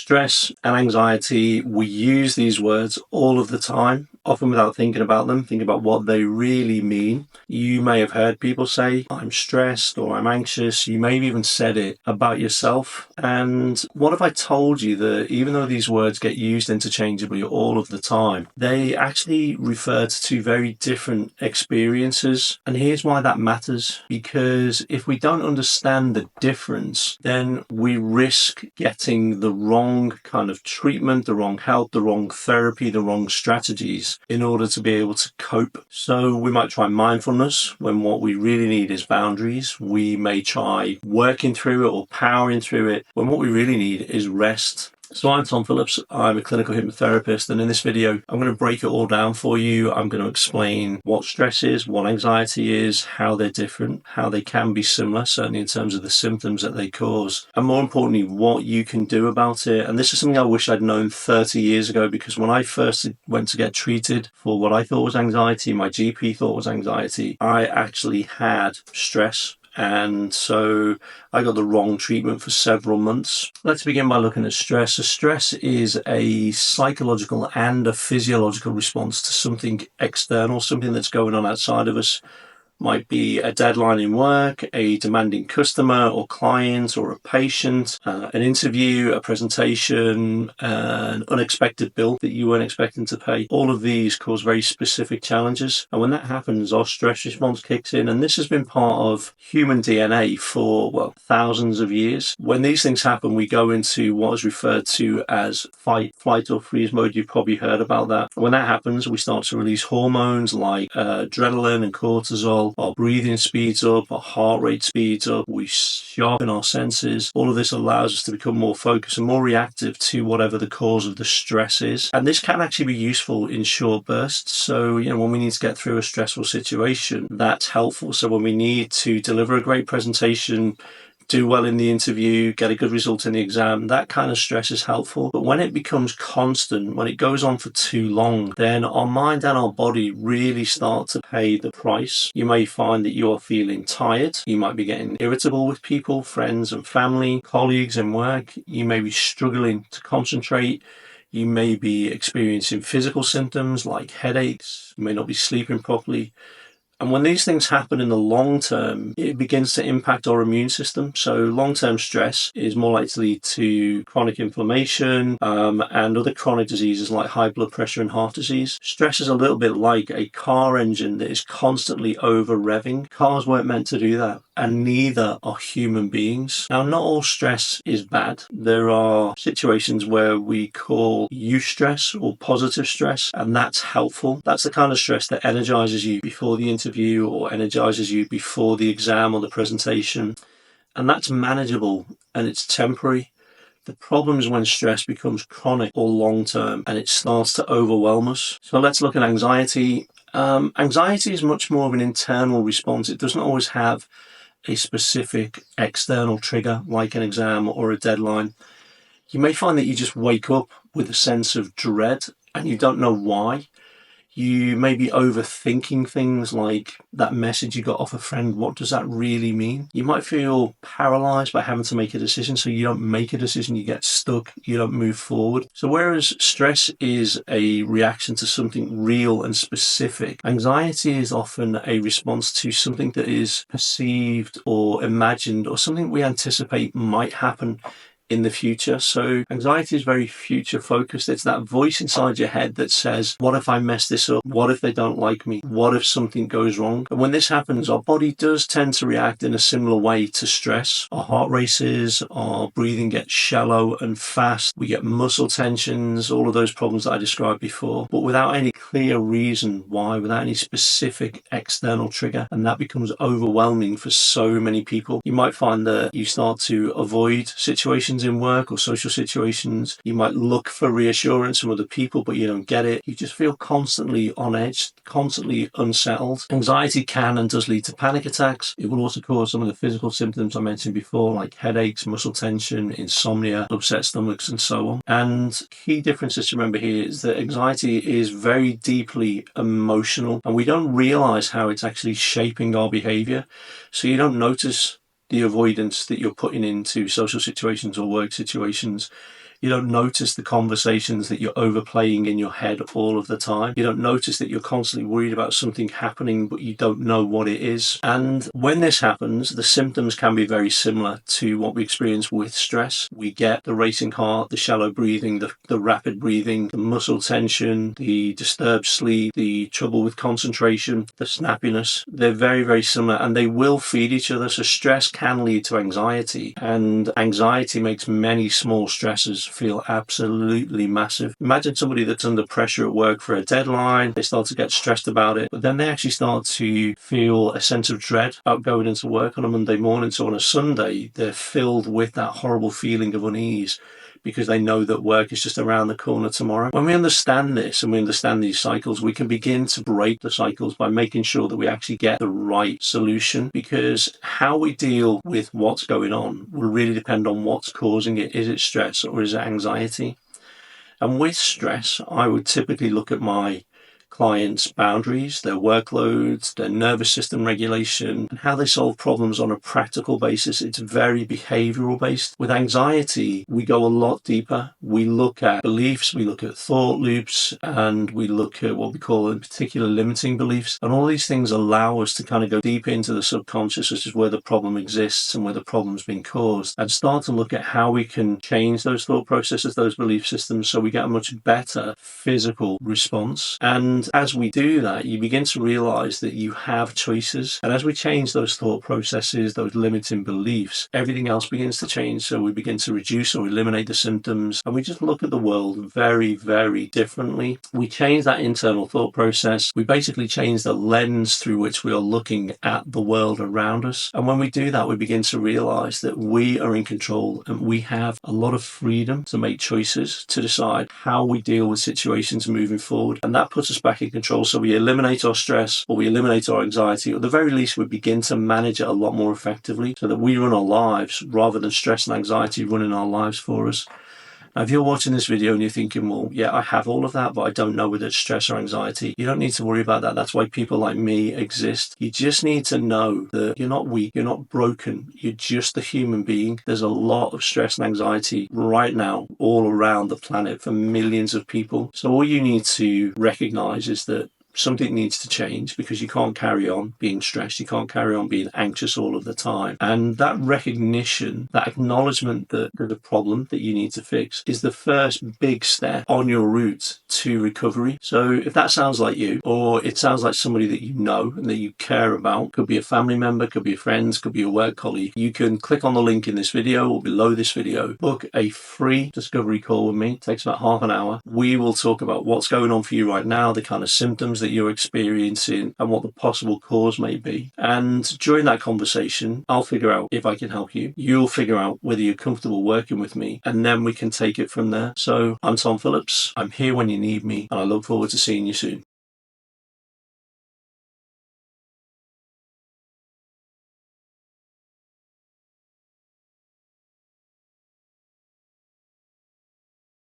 Stress and anxiety, we use these words all of the time, often without thinking about them, thinking about what they really mean. You may have heard people say, I'm stressed or I'm anxious. You may have even said it about yourself. And what if I told you that even though these words get used interchangeably all of the time, they actually refer to two very different experiences. And here's why that matters. Because if we don't understand the difference, then we risk getting the wrong kind of treatment, the wrong help, the wrong therapy, the wrong strategies in order to be able to cope. So we might try mindfulness when what we really need is boundaries. We may try working through it or powering through it when what we really need is rest. So I'm Tom Phillips, I'm a clinical hypnotherapist, and in this video I'm going to break it all down for you. I'm going to explain what stress is, what anxiety is, how they're different, how they can be similar, certainly in terms of the symptoms that they cause, and more importantly, what you can do about it. And this is something I wish I'd known 30 years ago, because when I first went to get treated for what I thought was anxiety, my GP thought was anxiety, I actually had stress. And so I got the wrong treatment for several months. Let's begin by looking at stress. So stress is a psychological and a physiological response to something external, something that's going on outside of us. Might be a deadline in work, a demanding customer or client or a patient, an interview, a presentation, an unexpected bill that you weren't expecting to pay. All of these cause very specific challenges. And when that happens, our stress response kicks in. And this has been part of human DNA for, thousands of years. When these things happen, we go into what is referred to as fight, flight or freeze mode. You've probably heard about that. When that happens, we start to release hormones like adrenaline and cortisol. Our breathing speeds up, our heart rate speeds up, we sharpen our senses. All of this allows us to become more focused and more reactive to whatever the cause of the stress is. And this can actually be useful in short bursts. So, when we need to get through a stressful situation, that's helpful. So when we need to deliver a great presentation, do well in the interview, get a good result in the exam, that kind of stress is helpful. But when it becomes constant, when it goes on for too long, then our mind and our body really start to pay the price. You may find that you're feeling tired. You might be getting irritable with people, friends and family, colleagues in work. You may be struggling to concentrate. You may be experiencing physical symptoms like headaches. You may not be sleeping properly. And when these things happen in the long term, it begins to impact our immune system. So long-term stress is more likely to chronic inflammation and other chronic diseases like high blood pressure and heart disease. Stress is a little bit like a car engine that is constantly over-revving. Cars weren't meant to do that, and neither are human beings. Now, not all stress is bad. There are situations where we call eustress or positive stress, and that's helpful. That's the kind of stress that energizes you before the interview or energizes you before the exam or the presentation. And that's manageable and it's temporary. The problem is when stress becomes chronic or long-term and it starts to overwhelm us. So let's look at anxiety. Anxiety is much more of an internal response. It doesn't always have a specific external trigger like an exam or a deadline. You may find that you just wake up with a sense of dread and you don't know why. You may be overthinking things like that message you got off a friend. What does that really mean? You might feel paralyzed by having to make a decision. So you don't make a decision, you get stuck, you don't move forward. So whereas stress is a reaction to something real and specific, anxiety is often a response to something that is perceived or imagined or something we anticipate might happen in the future. So anxiety is very future focused. It's that voice inside your head that says, what if I mess this up? What if they don't like me? What if something goes wrong? And when this happens, our body does tend to react in a similar way to stress. Our heart races, our breathing gets shallow and fast. We get muscle tensions, all of those problems that I described before, but without any clear reason why, without any specific external trigger. And that becomes overwhelming for so many people. You might find that you start to avoid situations in work or social situations. You might look for reassurance from other people, but you don't get it. You just feel constantly on edge, constantly unsettled. Anxiety can and does lead to panic attacks. It will also cause some of the physical symptoms I mentioned before, like headaches, muscle tension, insomnia, upset stomachs, and so on. And key differences to remember here is that anxiety is very deeply emotional, and we don't realize how it's actually shaping our behavior. So you don't notice the avoidance that you're putting into social situations or work situations. You don't notice the conversations that you're overplaying in your head all of the time. You don't notice that you're constantly worried about something happening, but you don't know what it is. And when this happens, the symptoms can be very similar to what we experience with stress. We get the racing heart, the shallow breathing, the rapid breathing, the muscle tension, the disturbed sleep, the trouble with concentration, the snappiness. They're very, very similar, and they will feed each other. So stress can lead to anxiety, and anxiety makes many small stresses feel absolutely massive. Imagine somebody that's under pressure at work for a deadline. They start to get stressed about it, but then they actually start to feel a sense of dread about going into work on a Monday morning. So on a Sunday, they're filled with that horrible feeling of unease because they know that work is just around the corner tomorrow. When we understand this and we understand these cycles, we can begin to break the cycles by making sure that we actually get the right solution, because how we deal with what's going on will really depend on what's causing it. Is it stress or is it anxiety? And with stress, I would typically look at my clients' boundaries, their workloads, their nervous system regulation, and how they solve problems on a practical basis. It's very behavioral based. With anxiety, we go a lot deeper. We look at beliefs, we look at thought loops, and we look at what we call in particular limiting beliefs. And all these things allow us to kind of go deep into the subconscious, which is where the problem exists and where the problem's been caused, and start to look at how we can change those thought processes, those belief systems, so we get a much better physical response. And as we do that, you begin to realize that you have choices. And as we change those thought processes, those limiting beliefs, everything else begins to change. So we begin to reduce or eliminate the symptoms, and we just look at the world very, very differently. We change that internal thought process. We basically change the lens through which we are looking at the world around us. And when we do that, we begin to realize that we are in control and we have a lot of freedom to make choices, to decide how we deal with situations moving forward. And that puts us back in control. So we eliminate our stress, or we eliminate our anxiety, or at the very least we begin to manage it a lot more effectively, so that we run our lives rather than stress and anxiety running our lives for us. Now, if you're watching this video and you're thinking, well, yeah, I have all of that, but I don't know whether it's stress or anxiety, you don't need to worry about that. That's why people like me exist. You just need to know that you're not weak, you're not broken, you're just a human being. There's a lot of stress and anxiety right now all around the planet for millions of people. So all you need to recognize is that something needs to change, because you can't carry on being stressed. You can't carry on being anxious all of the time. And that recognition, that acknowledgement that there's a problem that you need to fix, is the first big step on your route to recovery. So if that sounds like you, or it sounds like somebody that you know and that you care about, could be a family member, could be a friend, could be a work colleague, you can click on the link in this video or below this video, book a free discovery call with me. It takes about half an hour. We will talk about what's going on for you right now, the kind of symptoms that you're experiencing, and what the possible cause may be. And during that conversation, I'll figure out if I can help you. You'll figure out whether you're comfortable working with me, and then we can take it from there. So I'm Tom Phillips. I'm here when you need me, and I look forward to seeing you soon.